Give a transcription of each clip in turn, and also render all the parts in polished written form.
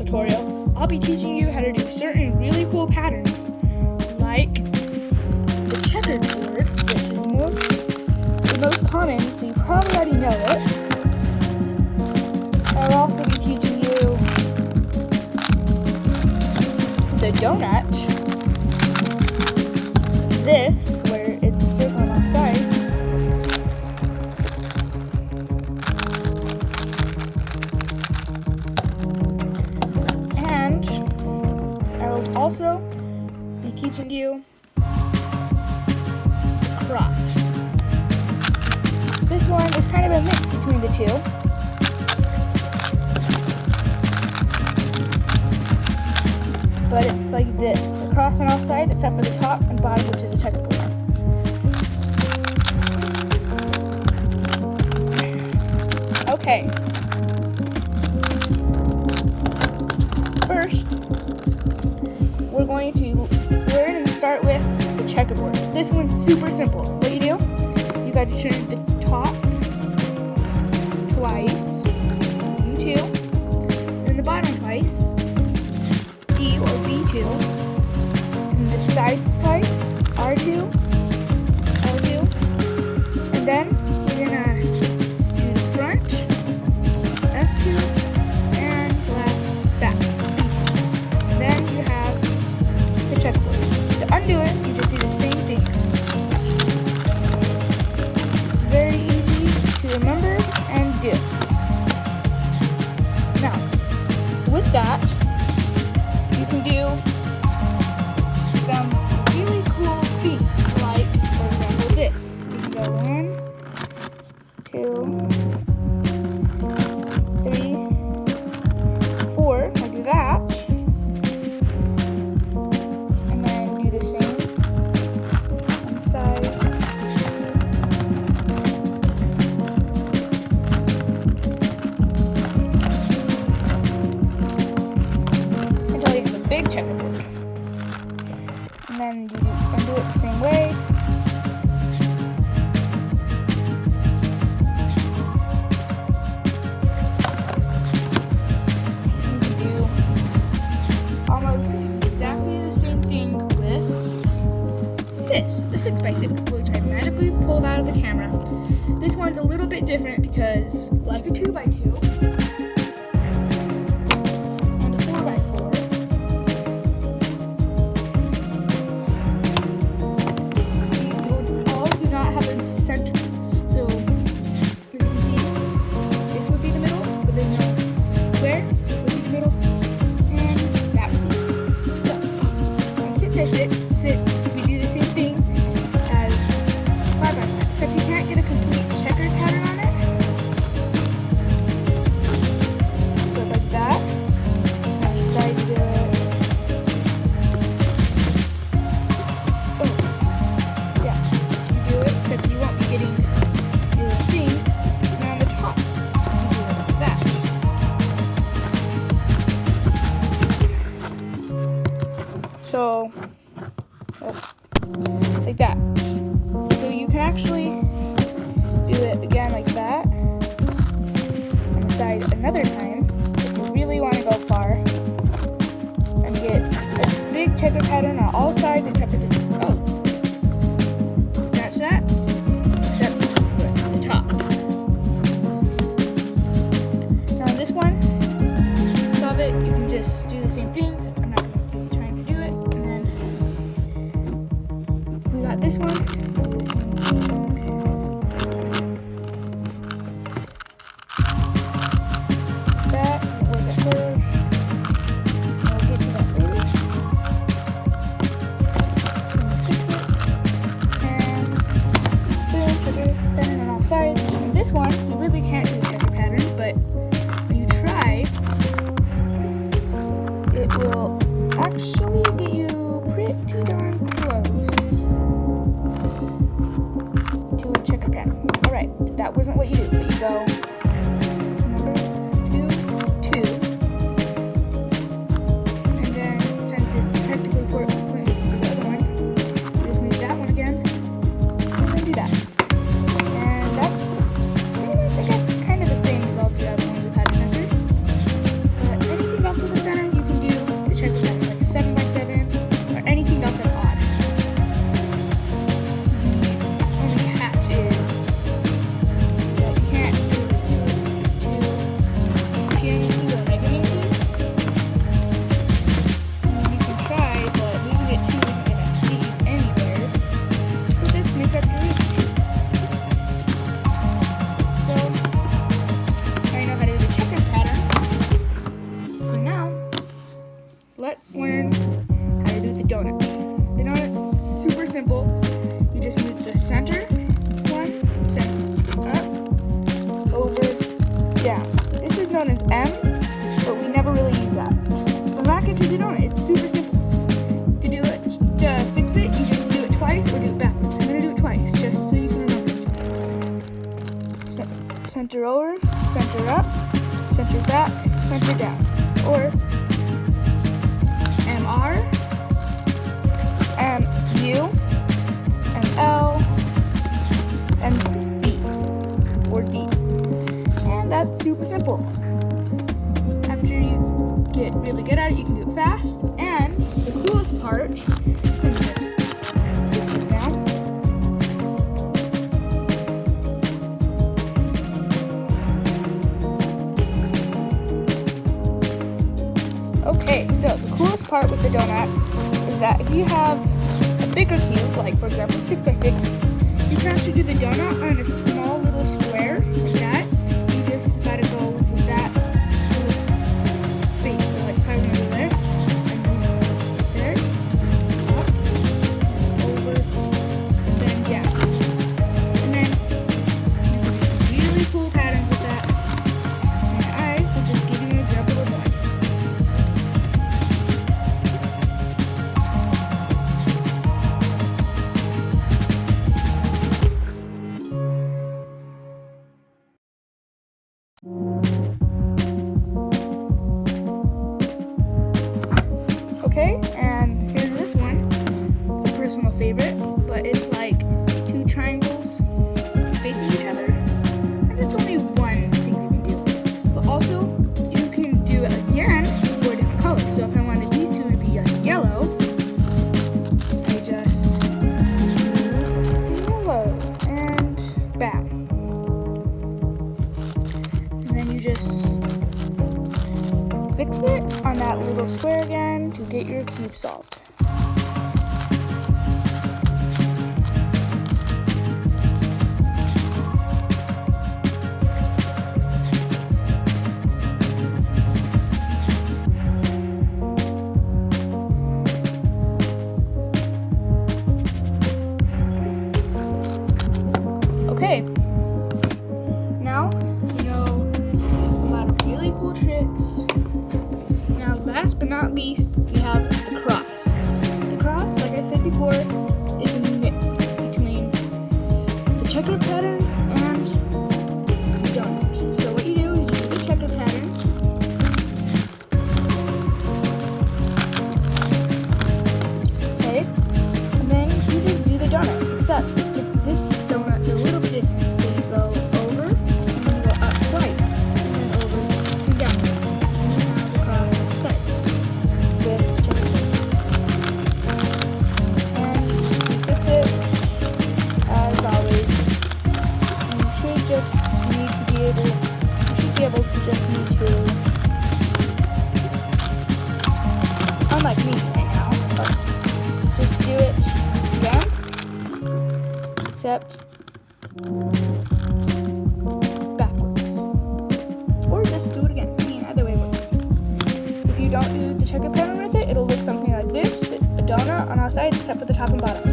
tutorial, I'll be teaching you how to do certain really cool patterns, like the checkerboard, which is the most common, so you probably already know it. I'll also be teaching you the donut, this, where it's a circle on all sides, and I will also be teaching you cross. This one is kind of a mix between the two. But it's like this, across on all sides except for the top and bottom, which is a checkerboard. Okay. First, we're going to learn and start with the checkerboard. This one's super simple. What you do, you got to turn the top twice, U2, and the bottom twice, D or B2, and the sides twice, R2, L2, and then you're gonna do the front, F2, and left, back. Then you have the checkerboard. To undo it, you just do the same thing. It's very easy to remember and do. Now, with that, you can do some really cool feats, like, for example, this. You can go 1, 2, 3, 4, I do that, and then do the same on the sides. Until you have a big checkerboard. And then you undo it the same way. You can do almost exactly the same thing with this, the 6x6, which I magically pulled out of the camera. This one's a little bit different because, like a 2x2, and a 4x4, center. So here you can see this would be the middle, but there's no square, this would be the middle, and that would be. So on 6x6, we do the same thing as 5x5, except you can't get a complete checkered pattern on it. So it's like that. Now you decide to do it. Oh, yeah, you do it, except you won't be getting your thing on the top. You do it like that. So, like that. So you can actually do it again like that, on the side another time, if you really want to go far, and get a big checker pattern on all sides except for this. Oh, scratch that. Except for the top. Now on this one, solve it, you can just do the same things. I'm not going to keep trying to do it. And then we got this one. That, we'll work it first. We'll get to that later. And boom, sugar pattern on all sides. And this one, you really can't do a checker pattern, but when you try, it will actually get you pretty darn close to a checker pattern. Alright, that wasn't what you do, but you go number 2, 2, and then since it's technically pointless to do the other one, you just move that one again, and then do that. And that's pretty much, I guess, kind of the same as all the other ones we've had centered. But anything else with the center center over, center up, center back, center down. Or MR, MU, ML, and B, or D. And that's super simple. After you get really good at it, you can do it fast. And the coolest part, let me just get this down. Okay, so the coolest part with the donut is that if you have a bigger cube, like for example 6x6, you can actually do the donut on a small little square like that. You just gotta go with that little space. So like 5 over there, and there, up, over, and then down. And then you can do really cool patterns with that. And I will just give you an example of one. Okay, and here's this one. It's a personal favorite, but it's like two triangles facing each other, and it's only one thing you can do. But also, you can do it again for a different color. So if I wanted these two to be like yellow, I just do yellow and bam. And then you just fix it on that little square again to get your cube solved. Okay, now you know a lot of really cool tricks. Now, last but not least, we have the cross. The cross, like I said before, is a mix between the checker pattern and the donut. So what you do is you do the checker pattern. Okay, and then you just do the donut, except this donut is a little bit different. So you go over, and then you go up twice, and then over and down twice. And you have the cross side with checkers. And you fix it as always. And you should just need to be able to just need to, unlike me right now, but just do it again, except backwards. Or just do it again. I mean, either way works. If you don't do the checker pattern with it, it'll look something like this, a donut on all sides except for the top and bottom.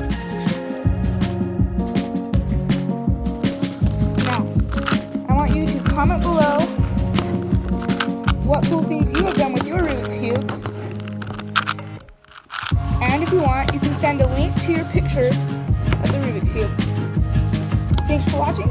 Now, I want you to comment below what cool things you have done with your Rubik's Cubes. And if you want, you can send a link to your picture of the Rubik's Cube. Thanks for watching.